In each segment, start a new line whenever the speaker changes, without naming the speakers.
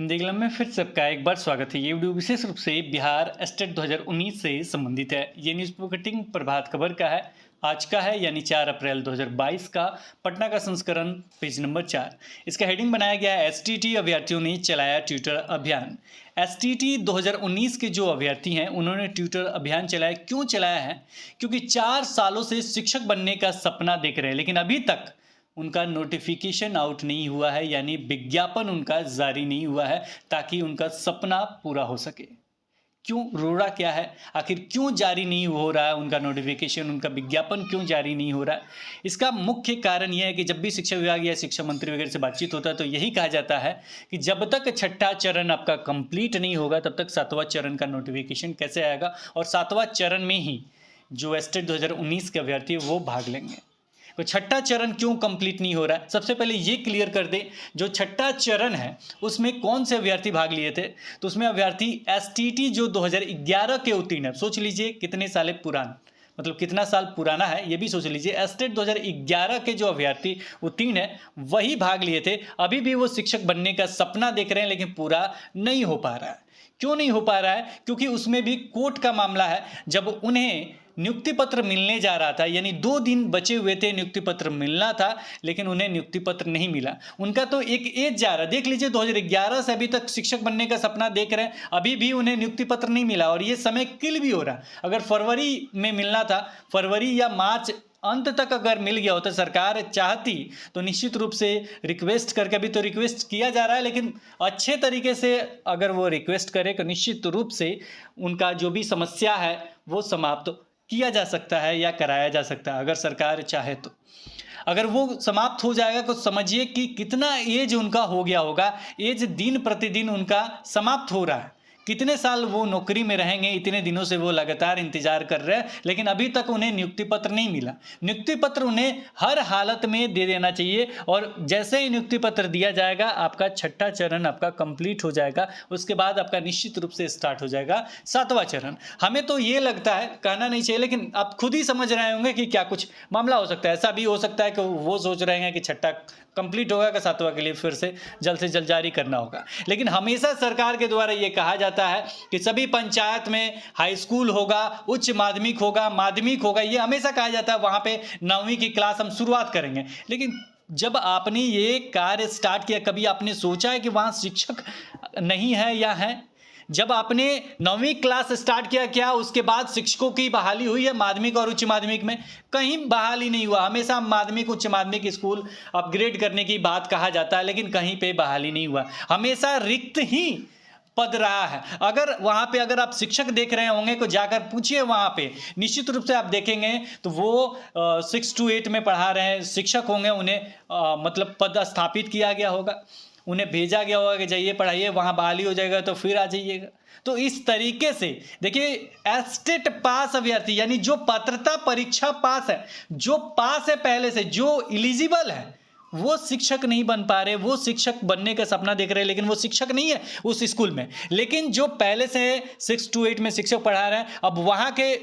Hindi club में फिर सबका एक बार स्वागत है। ये वीडियो विशेष रूप से बिहार स्टेट 2019 से संबंधित है। ये न्यूज़ कटिंग प्रभात खबर का है, आज का है यानी 4 अप्रैल 2022 का, पटना का संस्करण, पेज नंबर 4। इसका हेडिंग बनाया गया है एसटीटी अभ्यर्थियों ने चलाया ट्विटर अभियान। एसटीटी 2019 के जो अभ्यर्थी हैं उन्होंने ट्विटर अभियान चलाया। क्यों चलाया है? क्योंकि 4 सालों से शिक्षक बनने का सपना देख रहे हैं, लेकिन अभी तक उनका नोटिफिकेशन आउट नहीं हुआ है, यानी विज्ञापन उनका जारी नहीं हुआ है ताकि उनका सपना पूरा हो सके। क्यों? रोड़ा क्या है? आखिर क्यों जारी नहीं हो रहा है उनका नोटिफिकेशन, उनका विज्ञापन क्यों जारी नहीं हो रहा है? इसका मुख्य कारण यह है कि जब भी शिक्षा विभाग या शिक्षा मंत्री वगैरह से बातचीत होता है तो यही कहा जाता है कि जब तक छठा चरण आपका कंप्लीट नहीं होगा तब तक 7वां चरण का नोटिफिकेशन कैसे आएगा, और 7वां चरण में ही जो स्टेट 2019 के अभ्यर्थी है वो भाग लेंगे। तो छठा चरण क्यों कंप्लीट नहीं हो रहा है? सबसे पहले ये क्लियर कर दे, जो छठा चरण है उसमें कौन से अभ्यर्थी भाग लिए थे? तो उसमें अभ्यर्थी एसटीटी जो 2011 के उत्तीर्ण है, सोच लीजिए कितने साल पुराना, मतलब कितना साल पुराना है ये भी सोच लीजिए। एस्टेट 2011 के जो अभ्यर्थी उत्तीर्ण है वही भाग लिए थे। अभी भी वो शिक्षक बनने का सपना देख रहे हैं, लेकिन पूरा नहीं हो पा रहा है। क्यों नहीं हो पा रहा है? क्योंकि उसमें भी कोर्ट का मामला है। जब उन्हें नियुक्ति पत्र मिलने जा रहा था, यानी 2 दिन बचे हुए थे, नियुक्ति पत्र मिलना था, लेकिन उन्हें नियुक्ति पत्र नहीं मिला। उनका तो एक एज जा रहा है, देख लीजिए 2011 से अभी तक शिक्षक बनने का सपना देख रहे हैं, अभी भी उन्हें नियुक्ति पत्र नहीं मिला और ये समय किल भी हो रहा है। अगर फरवरी में मिलना था, फरवरी या मार्च अंत तक अगर मिल गया होता, सरकार चाहती तो निश्चित रूप से रिक्वेस्ट करके, अभी तो रिक्वेस्ट किया जा रहा है, लेकिन अच्छे तरीके से अगर वो रिक्वेस्ट करे तो निश्चित रूप से उनका जो भी समस्या है वो समाप्त किया जा सकता है या कराया जा सकता है, अगर सरकार चाहे तो। अगर वो समाप्त हो जाएगा तो समझिए कि कितना एज उनका हो गया होगा। एज दिन प्रतिदिन उनका समाप्त हो रहा है। कितने साल वो नौकरी में रहेंगे, इतने दिनों से वो लगातार इंतजार कर रहे हैं, लेकिन अभी तक उन्हें नियुक्ति पत्र नहीं मिला। नियुक्ति पत्र उन्हें हर हालत में दे देना चाहिए, और जैसे ही नियुक्ति पत्र दिया जाएगा आपका छठा चरण आपका कंप्लीट हो जाएगा। उसके बाद आपका निश्चित रूप से स्टार्ट हो जाएगा 7वां चरण। हमें तो ये लगता है, कहना नहीं चाहिए, लेकिन आप खुद ही समझ रहे होंगे कि क्या कुछ मामला हो सकता है। ऐसा भी हो सकता है कि वो सोच रहे हैं कि छठा कंप्लीट होगा कि 7वां के लिए फिर से जल्द जारी करना होगा। लेकिन हमेशा सरकार के द्वारा ये कहा जाता है कि सभी पंचायत में हाई स्कूल होगा, उच्च माध्यमिक होगा, माध्यमिक होगा, ये हमेशा कहा जाता है, वहाँ पे 9वीं की क्लास हम शुरुआत करेंगे। लेकिन जब आपने ये कार्य स्टार्ट किया, कभी आपने सोचा है कि वहाँ शिक्षक नहीं है या है? जब आपने 9वीं क्लास स्टार्ट किया, क्या उसके बाद शिक्षकों की बहाली हुई है माध्यमिक और उच्च माध्यमिक में? कहीं बहाली नहीं हुआ। हमेशा माध्यमिक उच्च माध्यमिक स्कूल अपग्रेड करने की बात कहा जाता है, लेकिन कहीं पे बहाली नहीं हुआ। हमेशा रिक्त ही पद रहा है। अगर वहाँ पे अगर आप शिक्षक देख रहे होंगे तो जाकर पूछिए, वहाँ पे निश्चित रूप से आप देखेंगे तो वो 6 to 8 में पढ़ा रहे हैं शिक्षक होंगे, उन्हें मतलब पद स्थापित किया गया होगा, उन्हें भेजा गया होगा कि जाइए पढ़ाइए, वहाँ बहाली हो जाएगा तो फिर आ जाइएगा। तो इस तरीके से देखिए, एस्टेट पास अभ्यर्थी यानी जो पात्रता परीक्षा पास है, जो पास है पहले से, जो एलिजिबल है, वो शिक्षक नहीं बन पा रहे। वो शिक्षक बनने का सपना देख रहे हैं, लेकिन वो शिक्षक नहीं है उस स्कूल में। लेकिन जो पहले से 6 to 8 में शिक्षक पढ़ा रहे हैं, अब वहाँ के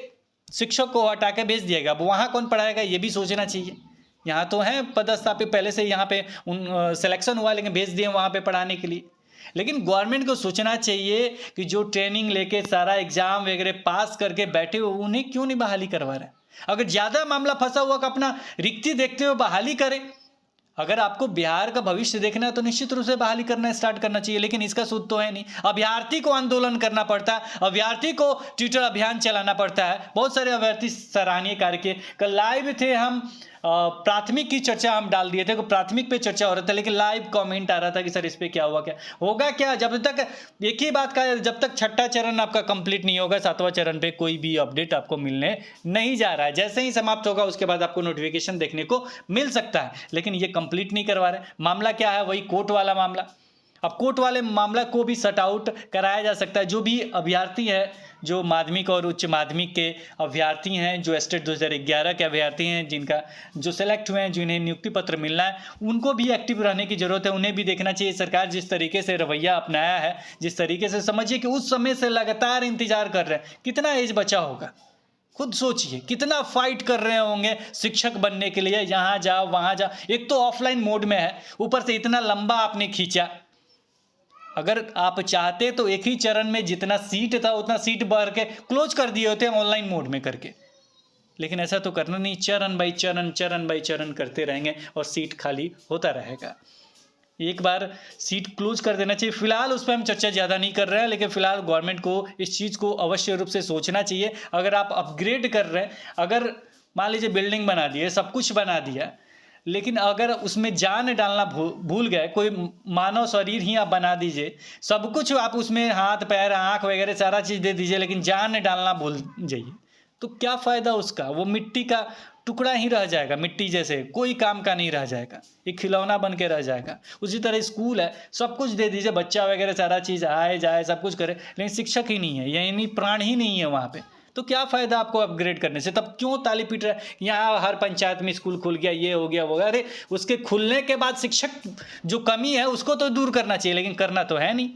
शिक्षक को हटा के भेज दिएगा, अब वहाँ कौन पढ़ाएगा ये भी सोचना चाहिए। यहाँ तो है पदस्थापित पहले से, यहाँ पे सिलेक्शन हुआ, लेकिन भेज दिए वहाँ पे पढ़ाने के लिए। लेकिन गवर्नमेंट को सोचना चाहिए कि जो ट्रेनिंग लेके सारा एग्जाम वगैरह पास करके बैठे हुए, उन्हें क्यों नहीं बहाली करवा रहे? अगर ज़्यादा मामला फंसा हुआ कि अपना रिक्ति देखते हुए बहाली करें। अगर आपको बिहार का भविष्य देखना है तो निश्चित रूप से बहाली करना स्टार्ट करना चाहिए, लेकिन इसका सूद तो है नहीं। अभ्यर्थी को आंदोलन करना पड़ता है, अभ्यर्थी को ट्विटर अभियान चलाना पड़ता है। बहुत सारे अभ्यर्थी सराहनीय कार्य किए। कल लाइव थे हम, प्राथमिक की चर्चा हम डाल दिए थे, प्राथमिक पे चर्चा हो रहा था, लेकिन लाइव कमेंट आ रहा था कि सर इस पे क्या हुआ, क्या होगा, क्या जब तक एक ही बात का, जब तक छठा चरण आपका कंप्लीट नहीं होगा 7वां चरण पे कोई भी अपडेट आपको मिलने नहीं जा रहा है। जैसे ही समाप्त होगा उसके बाद आपको नोटिफिकेशन देखने को मिल सकता है, लेकिन ये कंप्लीट नहीं करवा रहे। मामला क्या है? वही कोर्ट वाला मामला। अब कोर्ट वाले मामला को भी सट आउट कराया जा सकता है। जो भी अभ्यर्थी है, जो माध्यमिक और उच्च माध्यमिक के अभ्यर्थी हैं, जो स्टेट 2011 के अभ्यर्थी हैं, जिनका जो सेलेक्ट हुए हैं, जिन्हें नियुक्ति पत्र मिलना है, उनको भी एक्टिव रहने की जरूरत है। उन्हें भी देखना चाहिए सरकार जिस तरीके से रवैया अपनाया है, जिस तरीके से, समझिए कि उस समय से लगातार इंतजार कर रहे हैं। कितना एज बचा होगा, खुद सोचिए, कितना फाइट कर रहे होंगे शिक्षक बनने के लिए, यहाँ जाओ वहाँ जाओ। एक तो ऑफलाइन मोड में है, ऊपर से इतना लंबा आपने खींचा, अगर आप चाहते तो एक ही चरण में जितना सीट था उतना सीट भर के क्लोज कर दिए होते ऑनलाइन मोड में करके, लेकिन ऐसा तो करना नहीं, चरण बाई चरण, चरण बाई चरण करते रहेंगे और सीट खाली होता रहेगा। एक बार सीट क्लोज कर देना चाहिए। फिलहाल उस पर हम चर्चा ज़्यादा नहीं कर रहे हैं, लेकिन फिलहाल गवर्नमेंट को इस चीज़ को अवश्य रूप से सोचना चाहिए। अगर आप अपग्रेड कर रहे हैं, अगर मान लीजिए बिल्डिंग बना दी है, सब कुछ बना दिया, लेकिन अगर उसमें जान डालना भूल गए, कोई मानव शरीर ही आप बना दीजिए, सब कुछ आप उसमें हाथ पैर आँख वगैरह सारा चीज़ दे दीजिए, लेकिन जान डालना भूल जाइए, तो क्या फ़ायदा उसका? वो मिट्टी का टुकड़ा ही रह जाएगा, मिट्टी जैसे कोई काम का नहीं रह जाएगा, एक खिलौना बन के रह जाएगा। उसी तरह स्कूल है, सब कुछ दे दीजिए, बच्चा वगैरह सारा चीज़ आए जाए सब कुछ करे, लेकिन शिक्षक ही नहीं है, यानी प्राण ही नहीं है वहाँ पे, तो क्या फ़ायदा आपको अपग्रेड करने से? तब क्यों ताली पीट रहा है यहाँ हर पंचायत में स्कूल खुल गया, ये हो गया वो गया? अरे उसके खुलने के बाद शिक्षक जो कमी है उसको तो दूर करना चाहिए, लेकिन करना तो है नहीं।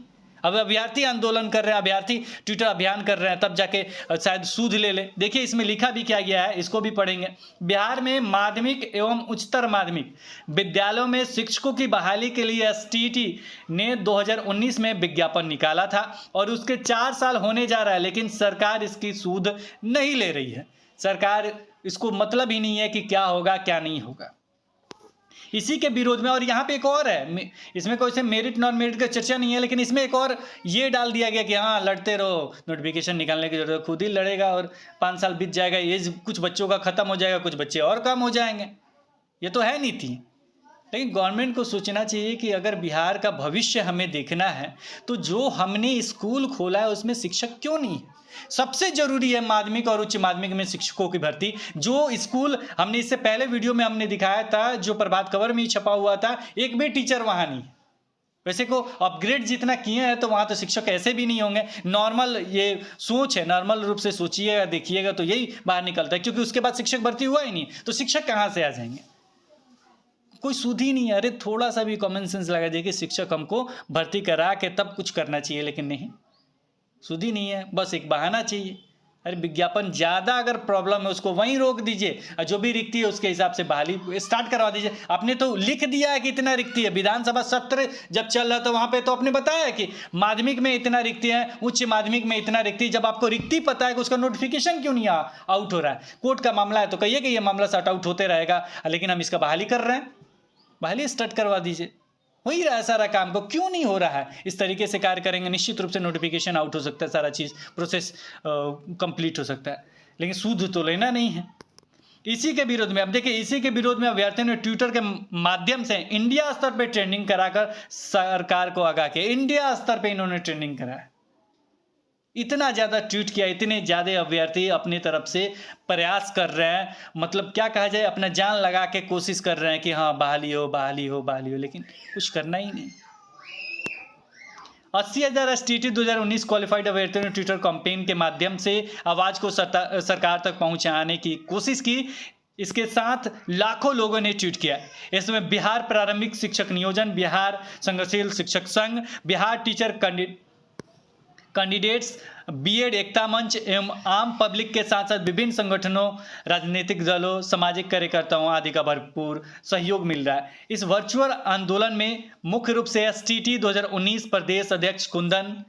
अब अभ्यर्थी आंदोलन कर रहे हैं, अभ्यर्थी ट्विटर अभियान कर रहे हैं, तब जाके शायद सूद ले ले। देखिए इसमें लिखा भी क्या गया है, इसको भी पढ़ेंगे। बिहार में माध्यमिक एवं उच्चतर माध्यमिक विद्यालयों में शिक्षकों की बहाली के लिए एसटीईटी ने 2019 में विज्ञापन निकाला था और उसके 4 साल होने जा रहा है, लेकिन सरकार इसकी सूद नहीं ले रही है। सरकार इसको मतलब ही नहीं है कि क्या होगा क्या नहीं होगा। इसी के विरोध में, और यहाँ पे एक और है, इसमें कोई से मेरिट नॉन मेरिट का चर्चा नहीं है, लेकिन इसमें एक और ये डाल दिया गया कि हाँ लड़ते रहो, नोटिफिकेशन निकालने की जरूरत, खुद ही लड़ेगा और 5 साल बीत जाएगा, एज कुछ बच्चों का खत्म हो जाएगा, कुछ बच्चे और कम हो जाएंगे। ये तो है नीति, लेकिन गवर्नमेंट को सोचना चाहिए कि अगर बिहार का भविष्य हमें देखना है तो जो हमने स्कूल खोला है उसमें शिक्षक क्यों नहीं है? सबसे जरूरी है माध्यमिक और उच्च माध्यमिक में शिक्षकों की भर्ती। जो स्कूल हमने इससे पहले वीडियो में हमने दिखाया था, जो प्रभात खबर में छपा हुआ था, एक भी टीचर वहां नहीं। वैसे को अपग्रेड जितना किए हैं तो वहां तो शिक्षक ऐसे भी नहीं होंगे। नॉर्मल ये सोच है, नॉर्मल रूप से सोचिएगा देखिएगा तो यही बाहर निकलता है, क्योंकि उसके बाद शिक्षक भर्ती हुआ ही नहीं, तो शिक्षक कहाँ से आ जाएंगे? कोई सुध ही नहीं है। अरे थोड़ा सा भी कॉमन सेंस लगा दीजिए कि शिक्षक हमको भर्ती करा के तब कुछ करना चाहिए, लेकिन नहीं, सुध ही नहीं है, बस एक बहाना चाहिए। अरे विज्ञापन ज़्यादा अगर प्रॉब्लम है उसको वहीं रोक दीजिए, और जो भी रिक्ति है उसके हिसाब से बहाली स्टार्ट करवा दीजिए। आपने तो लिख दिया है कि इतना रिक्ति है, विधानसभा सत्र जब चल रहा था वहाँ पे तो आपने बताया है कि माध्यमिक में इतना रिक्ति है, उच्च माध्यमिक में इतना रिक्ति। जब आपको रिक्ति पता है कि उसका नोटिफिकेशन क्यों नहीं आउट हो रहा है? कोर्ट का मामला है तो कहिए कि ये मामला सॉर्ट आउट होते रहेगा, लेकिन हम इसका बहाली कर रहे हैं, बहाली स्टार्ट करवा दीजिए। हो ही रहा है सारा काम, को क्यों नहीं हो रहा है? इस तरीके से कार्य करेंगे निश्चित रूप से नोटिफिकेशन आउट हो सकता है, सारा चीज़ प्रोसेस कंप्लीट हो सकता है, लेकिन सूद तो लेना नहीं है। इसी के विरोध में, अब देखिए, इसी के विरोध में अभ्यर्थियों ने ट्विटर के माध्यम से इंडिया स्तर पे ट्रेंडिंग कराकर सरकार को आगाह किया। इंडिया स्तर पे इन्होंने ट्रेंडिंग कराया, इतना ज़्यादा ट्वीट किया, इतने ज़्यादा अभ्यर्थी अपनी तरफ से प्रयास कर रहे हैं, मतलब क्या कहा जाए, अपना जान लगा के कोशिश कर रहे हैं कि हाँ बहाली हो बहाली हो बहाली हो, लेकिन कुछ करना ही नहीं। 80,000 एसटीईटी 2019 क्वालिफाइड अभ्यर्थियों ने ट्विटर कैंपेन के माध्यम से आवाज़ को सरकार तक पहुंचाने की कोशिश की। इसके साथ लाखों लोगों ने ट्वीट किया। इसमें बिहार प्रारंभिक शिक्षक नियोजन, बिहार संघर्षशील शिक्षक संघ, बिहार टीचर कैंडिडेट्स, बीएड एकता मंच एवं आम पब्लिक के साथ साथ विभिन्न संगठनों, राजनीतिक दलों, सामाजिक कार्यकर्ताओं आदि का भरपूर सहयोग मिल रहा है। इस वर्चुअल आंदोलन में मुख्य रूप से एसटीईटी 2019 प्रदेश अध्यक्ष कुंदन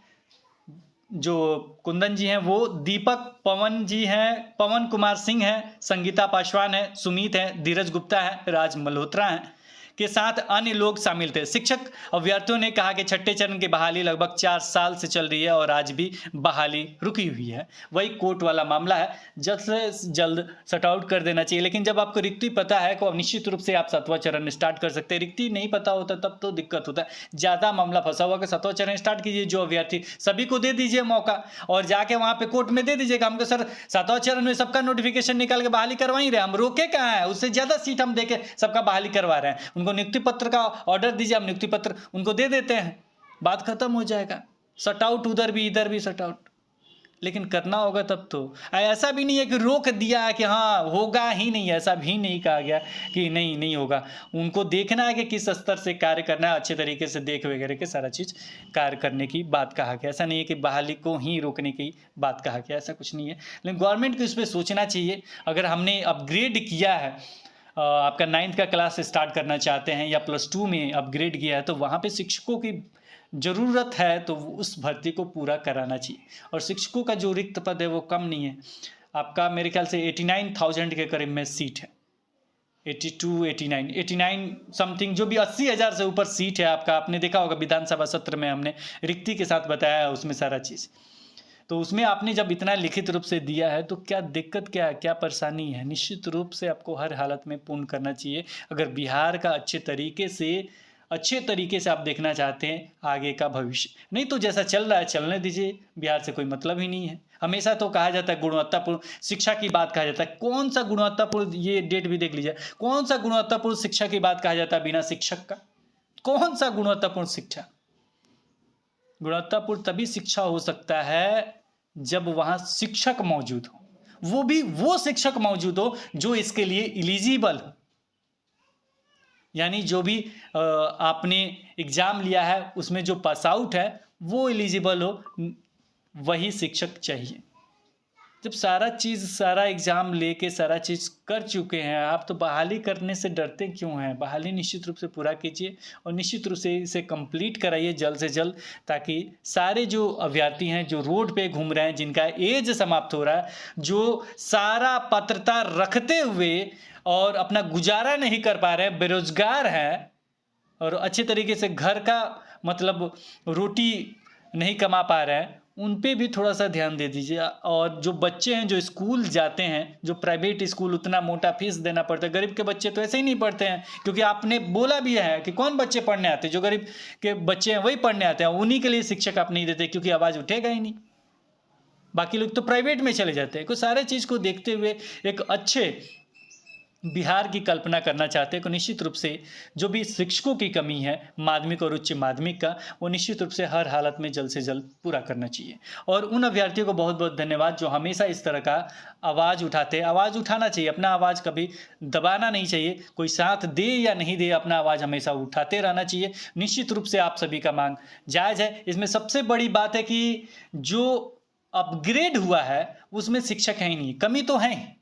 जी हैं, वो दीपक पवन जी हैं, पवन कुमार सिंह हैं, संगीता पासवान है, सुमीत है, धीरज गुप्ता है, राज मल्होत्रा हैं के साथ अन्य लोग शामिल थे। शिक्षक अभ्यर्थियों ने कहा कि छठे चरण की बहाली लगभग 4 साल से चल रही है और आज भी बहाली रुकी हुई है। वही कोर्ट वाला मामला है, जल्द से जल्द सट आउट कर देना चाहिए। लेकिन जब आपको रिक्ति पता है तो निश्चित रूप से आप 7वां चरण स्टार्ट कर सकते हैं। रिक्ति नहीं पता होता तब तो दिक्कत होता है, ज़्यादा मामला फंसा हुआ कि 7वां चरण स्टार्ट कीजिए। जो अभ्यर्थी, सभी को दे दीजिए मौका और जाके वहाँ पे कोर्ट में दे दीजिएगा हमको, सर 7वां चरण में सबका नोटिफिकेशन निकाल के बहाली करवा ही रहे, हम रोके कहाँ हैं? उससे ज़्यादा सीट हम देके सबका बहाली करवा रहे हैं। उनको नियुक्ति पत्र का ऑर्डर दीजिए, हम नियुक्ति पत्र उनको दे देते हैं, बात खत्म हो जाएगा। सट आउट उधर भी इधर भी सट आउट, लेकिन करना होगा तब तो। ऐसा भी नहीं है कि रोक दिया है कि हाँ होगा ही नहीं, ऐसा भी नहीं कहा गया कि नहीं होगा। उनको देखना है कि किस स्तर से कार्य करना है, अच्छे तरीके से देख वगैरह के सारा चीज़ कार्य करने की बात कहा गया। ऐसा नहीं है कि बहाली को ही रोकने की बात कहा गया, ऐसा कुछ नहीं है। लेकिन गवर्नमेंट को इस पर सोचना चाहिए। अगर हमने अपग्रेड किया है, आपका 9th का क्लास स्टार्ट करना चाहते हैं या +2 में अपग्रेड किया है, तो वहाँ पे शिक्षकों की ज़रूरत है तो उस भर्ती को पूरा कराना चाहिए। और शिक्षकों का जो रिक्त पद है वो कम नहीं है, आपका मेरे ख्याल से 89,000 के करीब में सीट है, 82, 89 समथिंग, जो भी 80,000 से ऊपर सीट है आपका। आपने देखा होगा विधानसभा सत्र में हमने रिक्ति के साथ बताया है उसमें सारा चीज़। तो उसमें आपने जब इतना लिखित रूप से दिया है तो क्या दिक्कत क्या है, क्या परेशानी है? निश्चित रूप से आपको हर हालत में पूर्ण करना चाहिए अगर बिहार का अच्छे तरीके से आप देखना चाहते हैं आगे का भविष्य। नहीं तो जैसा चल रहा है चलने दीजिए, बिहार से कोई मतलब ही नहीं है। हमेशा तो कहा जाता है गुणवत्तापूर्ण शिक्षा की बात कहा जाता है, कौन सा गुणवत्तापूर्ण, ये डेट भी देख लीजिए, कौन सा गुणवत्तापूर्ण शिक्षा की बात कहा जाता है बिना शिक्षक का? कौन सा गुणवत्तापूर्ण शिक्षा? गुणवत्तापूर्ण तभी शिक्षा हो सकता है जब वहाँ शिक्षक मौजूद हो, वो भी वो शिक्षक मौजूद हो जो इसके लिए एलिजिबल हो। यानी जो भी आपने एग्ज़ाम लिया है उसमें जो पास आउट है वो एलिजिबल हो, वही शिक्षक चाहिए। जब सारा एग्ज़ाम लेके सारा चीज़ कर चुके हैं आप, तो बहाली करने से डरते क्यों हैं? बहाली निश्चित रूप से पूरा कीजिए और निश्चित रूप से इसे कंप्लीट कराइए जल्द से जल्द, ताकि सारे जो अभ्यर्थी हैं जो रोड पे घूम रहे हैं, जिनका एज समाप्त हो रहा है, जो सारा पात्रता रखते हुए और अपना गुजारा नहीं कर पा रहे हैं, बेरोजगार हैं और अच्छे तरीके से घर का मतलब रोटी नहीं कमा पा रहे हैं, उन पे भी थोड़ा सा ध्यान दे दीजिए। और जो बच्चे हैं जो स्कूल जाते हैं, जो प्राइवेट स्कूल उतना मोटा फीस देना पड़ता है, गरीब के बच्चे तो ऐसे ही नहीं पढ़ते हैं, क्योंकि आपने बोला भी है कि कौन बच्चे पढ़ने आते हैं, जो गरीब के बच्चे हैं वही पढ़ने आते हैं, उन्हीं के लिए शिक्षक आप नहीं देते क्योंकि आवाज़ उठेगा ही नहीं। बाकी लोग तो प्राइवेट में चले जाते हैं। कुछ सारे चीज़ को देखते हुए एक अच्छे बिहार की कल्पना करना चाहते हैं तो निश्चित रूप से जो भी शिक्षकों की कमी है माध्यमिक और उच्च माध्यमिक का, वो निश्चित रूप से हर हालत में जल्द से जल्द पूरा करना चाहिए। और उन अभ्यर्थियों को बहुत बहुत धन्यवाद जो हमेशा इस तरह का आवाज़ उठाते हैं। आवाज़ उठाना चाहिए, अपना आवाज़ कभी दबाना नहीं चाहिए। कोई साथ दे या नहीं दे, अपना आवाज़ हमेशा उठाते रहना चाहिए। निश्चित रूप से आप सभी का मांग जायज़ है। इसमें सबसे बड़ी बात है कि जो अपग्रेड हुआ है उसमें शिक्षक है ही नहीं, कमी तो है।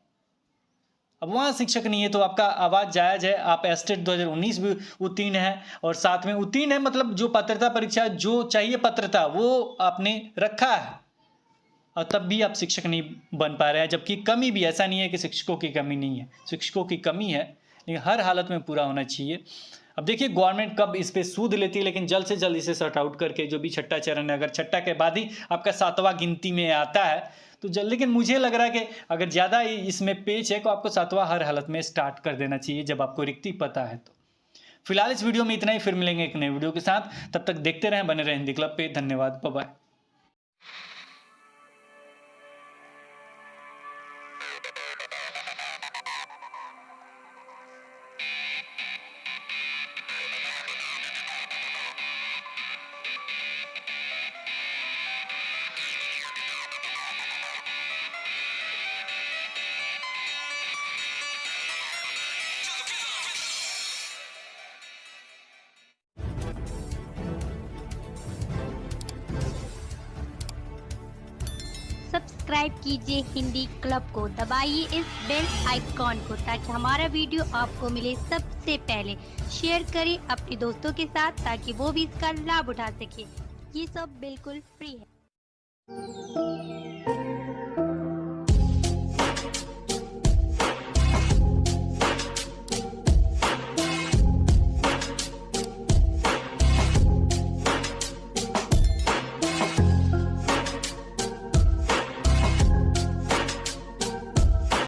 अब वहाँ शिक्षक नहीं है तो आपका आवाज़ जायज़ है। आप एस्टेट 2019 भी उत्तीर्ण है और साथ में उत्तीर्ण है, मतलब जो पात्रता परीक्षा जो चाहिए पात्रता वो आपने रखा है, और तब भी आप शिक्षक नहीं बन पा रहे हैं। जबकि कमी भी, ऐसा नहीं है कि शिक्षकों की कमी नहीं है, शिक्षकों की कमी है, लेकिन हर हालत में पूरा होना चाहिए। अब देखिए गवर्नमेंट कब इस पर सूद लेती है, लेकिन जल्द से जल्द इसे सॉर्ट आउट करके जो भी छठा चरण है, अगर छठा के बाद ही आपका 7वां गिनती में आता है तो जल्द, लेकिन मुझे लग रहा है कि अगर ज़्यादा इसमें पेच है तो आपको 7वां हर हालत में स्टार्ट कर देना चाहिए जब आपको रिक्ति पता है। तो फिलहाल इस वीडियो में इतना ही, फिर मिलेंगे एक नए वीडियो के साथ। तब तक देखते रहें, बने रहें हिंदी क्लब पे। धन्यवाद, बाय बाय।
सब्सक्राइब कीजिए हिंदी क्लब को, दबाइए इस बेल आइकॉन को ताकि हमारा वीडियो आपको मिले सबसे पहले। शेयर करें अपने दोस्तों के साथ ताकि वो भी इसका लाभ उठा सके। ये सब बिल्कुल फ्री है।